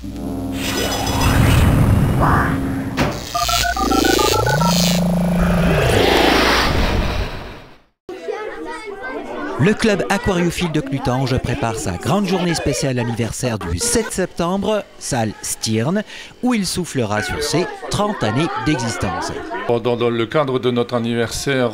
Le club aquariophile de Clutange prépare sa grande journée spéciale anniversaire du 7 septembre, salle Stirn, où il soufflera sur ses 30 années d'existence. Dans le cadre de notre anniversaire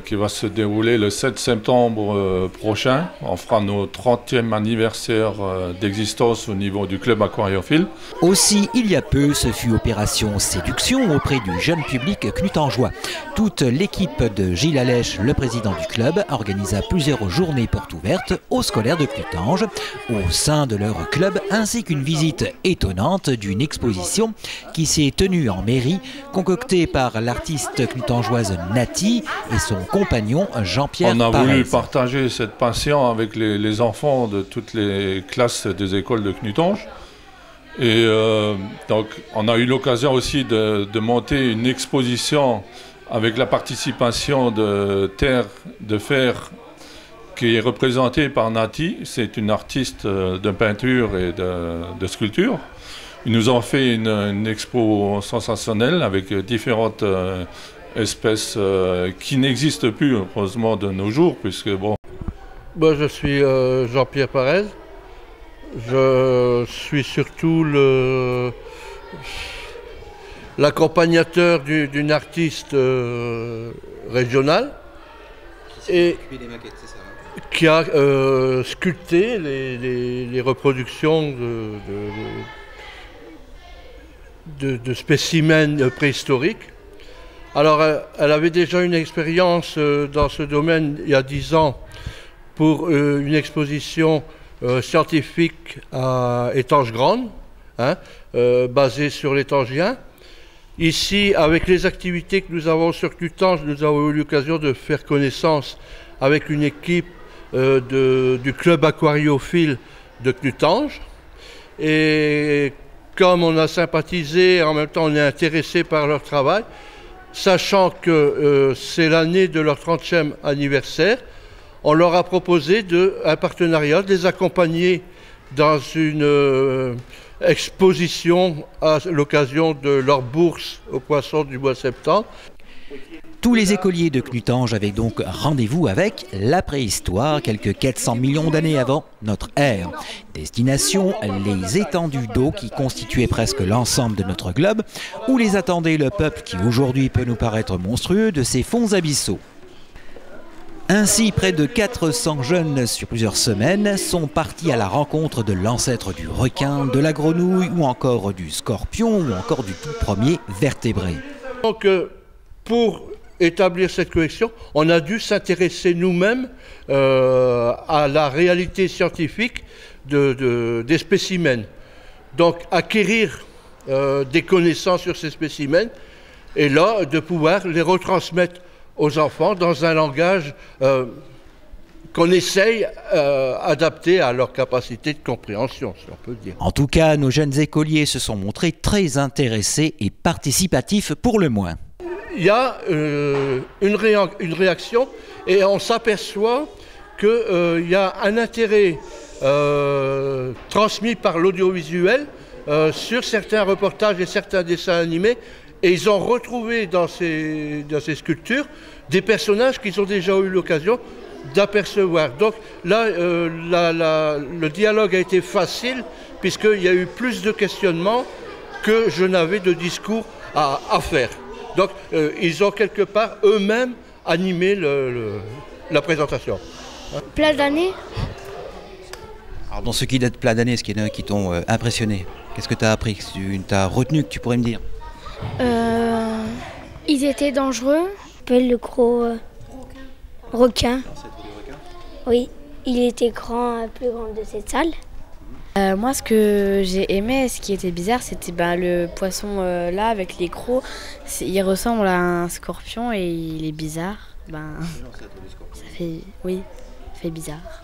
qui va se dérouler le 7 septembre prochain, on fera nos 30e anniversaire d'existence au niveau du club aquariophile. Aussi, il y a peu, ce fut opération séduction auprès du jeune public clutangeois. Toute l'équipe de Gilles Allèche, le président du club, organisa plusieurs journées portes ouvertes aux scolaires de Clutange, au sein de leur club, ainsi qu'une visite étonnante d'une exposition qui s'est tenue en mairie, concoctée par l'artiste clutangeoise Nati et son compagnon Jean-Pierre Parez. On a voulu partager cette passion avec les enfants de toutes les classes des écoles de Clutange. Et donc on a eu l'occasion aussi de monter une exposition avec la participation de Terre de Fer qui est représentée par Nati. C'est une artiste de peinture et de sculpture. Ils nous ont fait une expo sensationnelle avec différentes espèces qui n'existent plus, heureusement, de nos jours, puisque bon... Moi, je suis Jean-Pierre Parez. Je suis surtout l'accompagnateur d'une artiste régionale et qui a sculpté les reproductions de spécimens préhistoriques. Alors, elle avait déjà une expérience dans ce domaine il y a 10 ans pour une exposition scientifique à Étanges-Grande, basée sur l'étangien. Ici, avec les activités que nous avons sur Clutange, nous avons eu l'occasion de faire connaissance avec une équipe du club aquariophile de Clutange. Et comme on a sympathisé, en même temps on est intéressé par leur travail, sachant que c'est l'année de leur 30e anniversaire, on leur a proposé un partenariat, de les accompagner dans une exposition à l'occasion de leur bourse aux poissons du mois de septembre. Tous les écoliers de Clutange avaient donc rendez-vous avec la préhistoire, quelques 400 millions d'années avant notre ère. Destination, les étendues d'eau qui constituaient presque l'ensemble de notre globe, où les attendait le peuple qui aujourd'hui peut nous paraître monstrueux de ces fonds abyssaux. Ainsi, près de 400 jeunes sur plusieurs semaines sont partis à la rencontre de l'ancêtre du requin, de la grenouille ou encore du scorpion ou encore du tout premier vertébré. Donc, pour établir cette collection, on a dû s'intéresser nous-mêmes à la réalité scientifique des spécimens. Donc, acquérir des connaissances sur ces spécimens et là, de pouvoir les retransmettre aux enfants dans un langage qu'on essaye adapté à leur capacité de compréhension, si on peut dire. En tout cas, nos jeunes écoliers se sont montrés très intéressés et participatifs pour le moins. Il y a une réaction et on s'aperçoit qu'il y a un intérêt transmis par l'audiovisuel sur certains reportages et certains dessins animés. Et ils ont retrouvé dans ces sculptures des personnages qu'ils ont déjà eu l'occasion d'apercevoir. Donc là, le dialogue a été facile puisqu'il y a eu plus de questionnements que je n'avais de discours à faire. Donc ils ont quelque part eux-mêmes animé la présentation. Plein d'années. Alors dans ce qui date plein d'années, est-ce qu'il y en a qui t'ont impressionné? Qu'est-ce que tu as appris, que tu as retenu, que tu pourrais me dire? Ils étaient dangereux. Le gros requin. Oui, il était grand, plus grand de cette salle. Moi, ce que j'ai aimé, ce qui était bizarre, c'était le poisson là avec les crocs. Il ressemble à un scorpion et il est bizarre. Ça fait bizarre.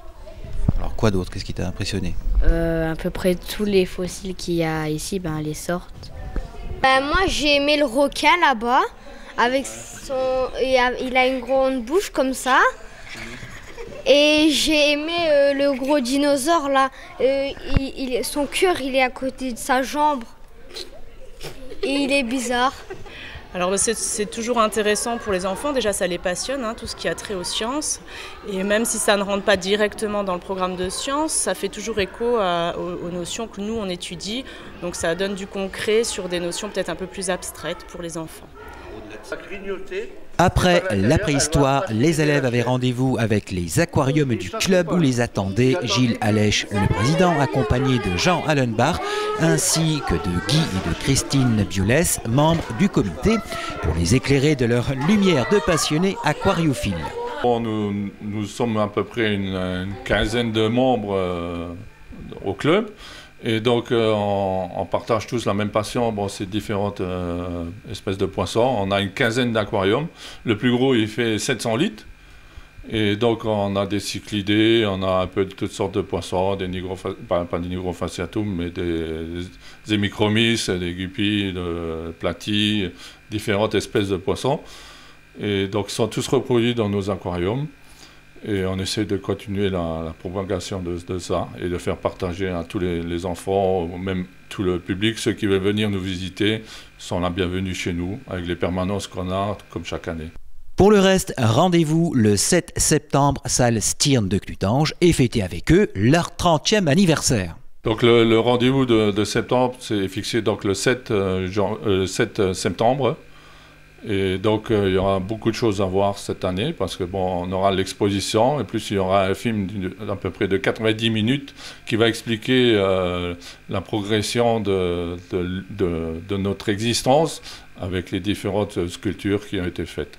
Alors quoi d'autre? Qu'est-ce qui t'a impressionné? À peu près tous les fossiles qu'il y a ici, les sortes. Moi, j'ai aimé le requin là-bas, avec il a une grande bouche comme ça, Et j'ai aimé le gros dinosaure là. Son cœur il est à côté de sa jambe. Et il est bizarre. Alors c'est toujours intéressant pour les enfants, déjà ça les passionne, tout ce qui a trait aux sciences. Et même si ça ne rentre pas directement dans le programme de sciences, ça fait toujours écho aux notions que nous on étudie. Donc ça donne du concret sur des notions peut-être un peu plus abstraites pour les enfants. Après la préhistoire, les élèves avaient rendez-vous avec les aquariums du club où les attendait Gilles Allèche, le président, accompagné de Jean Allenbach, ainsi que de Guy et de Christine Biolès, membres du comité, pour les éclairer de leur lumière de passionnés aquariophiles. Bon, nous sommes à peu près une quinzaine de membres au club. Et donc, on partage tous la même passion. Bon, c'est différentes espèces de poissons. On a une quinzaine d'aquariums. Le plus gros, il fait 700 litres. Et donc, on a des cyclidés, on a un peu de toutes sortes de poissons, pas des nigrofasciatum, mais des micromis, des guppies, des platies, différentes espèces de poissons. Et donc, ils sont tous reproduits dans nos aquariums. Et on essaie de continuer la propagation de ça et de faire partager à tous les enfants, même tout le public. Ceux qui veulent venir nous visiter sont la bienvenue chez nous, avec les permanences qu'on a, comme chaque année. Pour le reste, rendez-vous le 7 septembre, salle Stirn de Clutange, et fêtez avec eux leur 30e anniversaire. Donc le rendez-vous de septembre, c'est fixé donc le 7 septembre. Et donc il y aura beaucoup de choses à voir cette année parce que bon, on aura l'exposition et plus il y aura un film d'à peu près de 90 minutes qui va expliquer la progression de notre existence avec les différentes sculptures qui ont été faites.